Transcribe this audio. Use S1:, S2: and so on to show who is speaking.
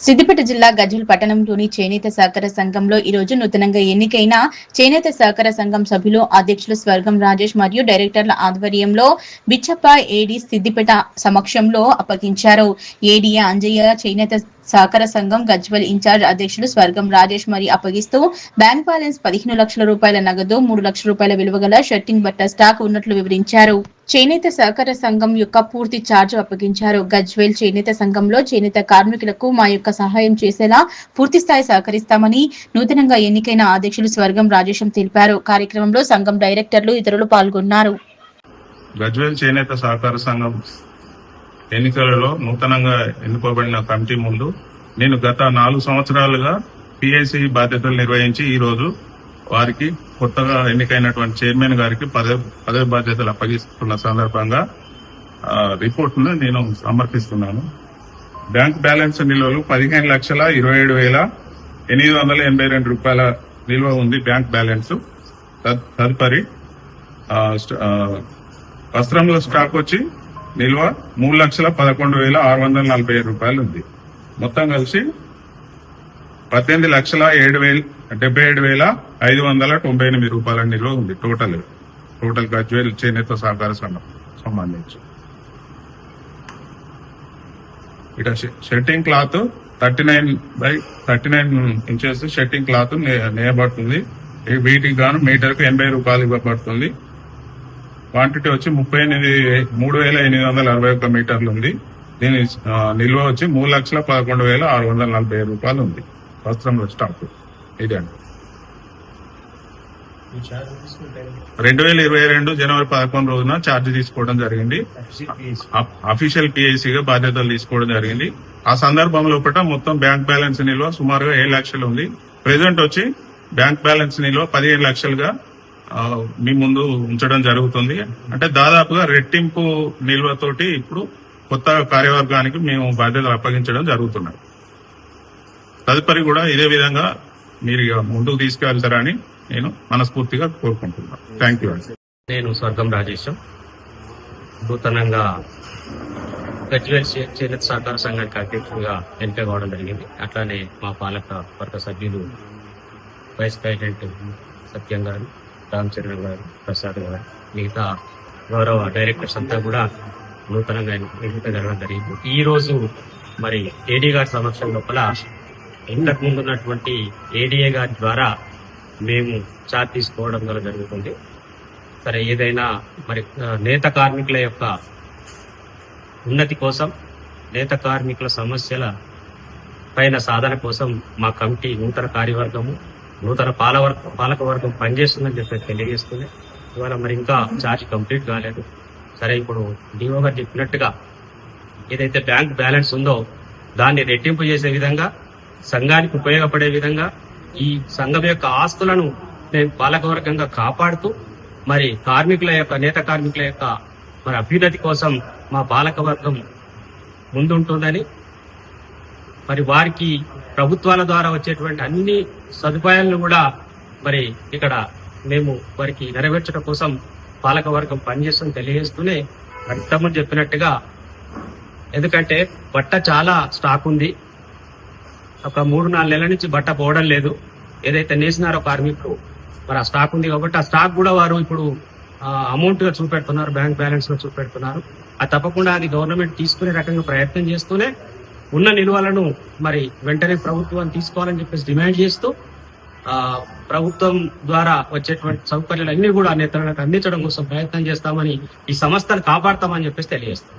S1: సిద్దిపేట జిల్లా గజ్వేల్ పట్టణంలోని చేనేత సహకార సంఘంలో ఈ రోజు నూతనంగా ఎన్నికైన చేనేత సహకార సంఘం సభ్యులు అధ్యక్షులు స్వర్గం రాజేష్ మరియు డైరెక్టర్ల ఆధ్వర్యంలో బిచ్చప్ప ఏడి సిద్దిపేట సమక్షంలో అప్పగించారు. ఏడియా అంజయ్య చేనేత సహకార సంఘం గజ్వేల్ ఇన్ఛార్జ్ అధ్యక్షులు స్వర్గం రాజేష్ మరి అప్పగిస్తూ బ్యాంక్ బ్యాలెన్స్ 15 లక్షల రూపాయల నగదు 3 లక్షల రూపాయల విలువగల షర్టింగ్ బట్ట స్టాక్ ఉన్నట్లు వివరించారు. చేనేత సహకార సంఘం యొక్క పూర్తి ఛార్జ్ అప్పగించారు. గజ్వేల్ చేనేత సంఘంలో చేనేత కార్మికులకు మా యొక్క సహాయం చేసేలా పూర్తి స్థాయి సహకరిస్తామని నూతనంగా ఎన్నికైన అధ్యక్షులు స్వర్గం రాజేశం తెలిపారు. కార్యక్రమంలో సంఘం డైరెక్టర్లు ఇతరులు పాల్గొన్నారు.
S2: గజ్వేల్ చేనేత సహకార సంఘం ఎన్నికలలో నూతనంగా ఎన్నుకోబడిన కమిటీ ముందు నేను గత 4 సంవత్సరాలుగా పిఐసి బాధ్యతలు నిర్వహించి ఈ రోజు వారికి కొత్తగా ఎన్నికైనటువంటి చైర్మన్ గారికి పదవి బాధ్యతలు అప్పగిస్తున్న సందర్భంగా రిపోర్ట్ ను నేను సమర్పిస్తున్నాను. బ్యాంక్ బ్యాలెన్స్ నిల్వలు 15,27,882 రూపాయల నిల్వ ఉంది. బ్యాంక్ బ్యాలెన్స్ తదుపరి వస్త్రంలో స్టాక్ వచ్చి నిల్వ 3,11,647 రూపాయలు ఉంది. మొత్తం కలిసి 18,77,598 రూపాయల నిల్వ ఉంది. టోటల్ గజ్వేల్ చేనేత సహకార సంఘం సంబంధించి ఇక shirting cloth 39x39 inches shirting cloth నేయబడుతుంది. వీటికి గాను మీటర్కు 80 రూపాయలు ఇవ్వబడుతుంది. క్వాంటిటీ వచ్చి 3,861 మీటర్లు ఉంది. దీని నిల్వ వచ్చి 3,11,647 రూపాయలు ఉంది. వస్త్రంలో స్టాక్ ఇది అండి. 2022 జనవరి 11 రోజున ఛార్జ్ తీసుకోవడం జరిగింది. అఫీషియల్ పిఐసిగా బాధ్యతలు తీసుకోవడం జరిగింది. ఆ సందర్భంలో మొత్తం బ్యాంక్ బ్యాలెన్స్ నిల్వ సుమారుగా 7 లక్షలు ఉంది. ప్రెసెంట్ వచ్చి బ్యాంక్ బ్యాలెన్స్ నిల్వ 15 లక్షలుగా మీ ముందు ఉంచడం జరుగుతుంది. అంటే దాదాపుగా రెట్టింపు నిల్వతోటి ఇప్పుడు కొత్త కార్యవర్గానికి మేము బాధ్యతలు అప్పగించడం జరుగుతున్నాయి. తదుపరి కూడా ఇదే విధంగా మీరు ముందుకు తీసుకెళ్తారని నేను మనస్ఫూర్తిగా కోరుకుంటున్నాను. Thank you.
S3: నేను స్వర్గం రాజేశం, నూతనంగా గజ్వేల్ చేనేత సహకార సంఘానికి అధ్యక్షుడిగా ఎన్నిక కావడం జరిగింది. అట్లానే మా పాలక వర్గ సభ్యులు వైస్ ప్రెసిడెంట్ సత్యం గారు, రామచంద్ర గారు, ప్రసాద్ గారు, మిగతా గౌరవ డైరెక్టర్స్ అంతా కూడా నూతనంగా ఎన్నిక జరగడం జరిగింది. ఈ రోజు మరి ఏడీ గారి సమక్షం లోపల ఇంతకు ముందు ఉన్నటువంటి ఏడీఏ గారి ద్వారా మేము చార్జ్ తీసుకోవడం వల్ల జరుగుతుంది. సరే, ఏదైనా మరి నేత కార్మికుల యొక్క ఉన్నతి కోసం, నేత కార్మికుల సమస్యల పైన సాధన కోసం మా కమిటీ నూతన కార్యవర్గము, నూతన పాలకవర్గం పనిచేస్తుందని చెప్పి తెలియజేస్తుంది. ఇవాళ మరి ఇంకా ఛార్జ్ కంప్లీట్ కాలేదు. సరే, ఇప్పుడు డిఓ గారు చెప్పినట్టుగా ఏదైతే బ్యాంక్ బ్యాలెన్స్ ఉందో దాన్ని రెట్టింపు చేసే విధంగా, సంఘానికి ఉపయోగపడే విధంగా ఈ సంఘం యొక్క ఆస్తులను మేము పాలకవర్గంగా కాపాడుతూ మరి నేత కార్మికుల యొక్క మరి అభ్యున్నతి కోసం మా పాలకవర్గం ముందుంటుందని, మరి వారికి ప్రభుత్వాల ద్వారా వచ్చేటువంటి అన్ని సదుపాయాలను కూడా మరి ఇక్కడ మేము వారికి నెరవేర్చడం కోసం పాలకవర్గం పనిచేస్తుందని తెలియజేస్తూనే మరి ఇంతకుముందు చెప్పినట్టుగా, ఎందుకంటే బట్ట చాలా స్టాక్ ఉంది. ఒక 3-4 నెలల నుంచి బట్ట పోవడం లేదు. ఏదైతే నేసినారో కార్మికులు మరి ఆ స్టాక్ ఉంది కాబట్టి ఆ స్టాక్ కూడా వారు ఇప్పుడు అమౌంట్ గా చూపెడుతున్నారు, బ్యాంక్ బ్యాలెన్స్ లో చూపెడుతున్నారు. అది తప్పకుండా అది గవర్నమెంట్ తీసుకునే రకంగా ప్రయత్నం చేస్తూనే ఉన్న నిల్వలను మరి వెంటనే ప్రభుత్వాన్ని తీసుకోవాలని చెప్పేసి డిమాండ్ చేస్తూ ప్రభుత్వం ద్వారా వచ్చేటువంటి సౌకర్యాలన్నీ కూడా నేతలకు అందించడం కోసం ప్రయత్నం చేస్తామని, ఈ సంస్థను కాపాడతామని చెప్పేసి తెలియజేస్తాం.